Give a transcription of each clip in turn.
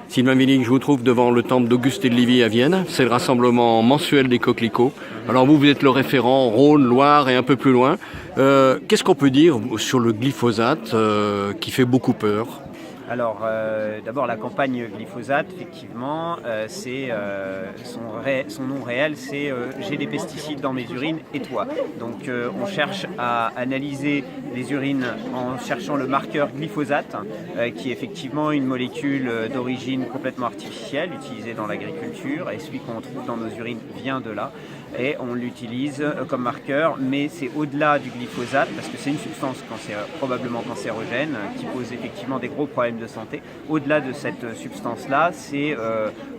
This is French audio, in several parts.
Sylvain Willing, je vous trouve devant le temple d'Auguste et de Livy à Vienne. C'est le rassemblement mensuel des coquelicots. Alors vous êtes le référent Rhône, Loire et un peu plus loin. Qu'est-ce qu'on peut dire sur le glyphosate qui fait beaucoup peur? Alors, d'abord, la campagne glyphosate, effectivement, son nom réel, c'est j'ai des pesticides dans mes urines et toi. Donc, on cherche à analyser les urines en cherchant le marqueur glyphosate, qui est effectivement une molécule d'origine complètement artificielle, utilisée dans l'agriculture, et celui qu'on trouve dans nos urines vient de là. Et on l'utilise comme marqueur, mais c'est au-delà du glyphosate, parce que c'est une substance probablement cancérogène, qui pose effectivement des gros problèmes de santé. Au-delà de cette substance-là, c'est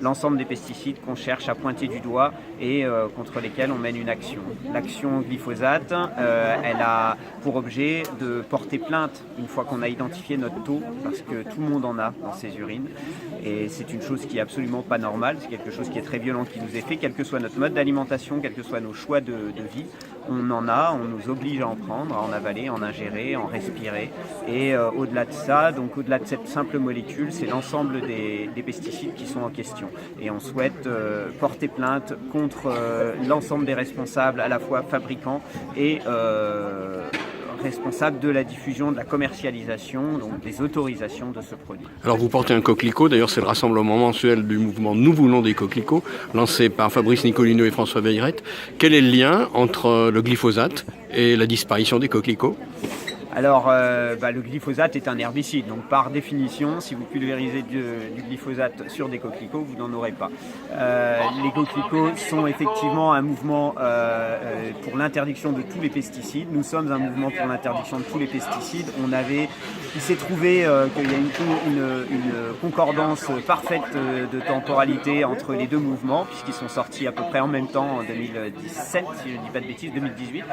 l'ensemble des pesticides qu'on cherche à pointer du doigt et contre lesquels on mène une action. L'action glyphosate, elle a pour objet de porter plainte une fois qu'on a identifié notre taux, parce que tout le monde en a dans ses urines. Et c'est une chose qui est absolument pas normale, c'est quelque chose qui est très violent qui nous est fait, quel que soit notre mode d'alimentation, quels que soient nos choix de vie, on en a, on nous oblige à en prendre, à en avaler, à en ingérer, à en respirer. Et au-delà de ça, donc au-delà de cette simple molécule, c'est l'ensemble des pesticides qui sont en question. Et on souhaite porter plainte contre l'ensemble des responsables, à la fois fabricants et responsables de la diffusion, de la commercialisation, donc des autorisations de ce produit. Alors vous portez un coquelicot, d'ailleurs c'est le rassemblement mensuel du mouvement Nous voulons des coquelicots, lancé par Fabrice Nicolino et François Bayrette. Quel est le lien entre le glyphosate et la disparition des coquelicots ? Alors, le glyphosate est un herbicide, donc par définition, si vous pulvérisez du glyphosate sur des coquelicots, vous n'en aurez pas. Les coquelicots sont effectivement un mouvement pour l'interdiction de tous les pesticides. Nous sommes un mouvement pour l'interdiction de tous les pesticides. Il s'est trouvé qu'il y a une concordance parfaite de temporalité entre les deux mouvements, puisqu'ils sont sortis à peu près en même temps en 2017, si je ne dis pas de bêtises, 2018.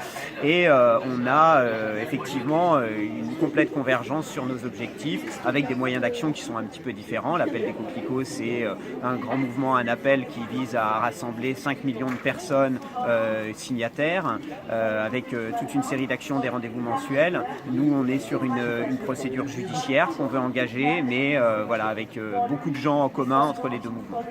Et on a effectivement une complète convergence sur nos objectifs avec des moyens d'action qui sont un petit peu différents. L'appel des coquelicots, c'est un grand mouvement, un appel qui vise à rassembler 5 millions de personnes signataires avec toute une série d'actions, des rendez-vous mensuels. Nous, on est sur une procédure judiciaire qu'on veut engager, mais avec beaucoup de gens en commun entre les deux mouvements.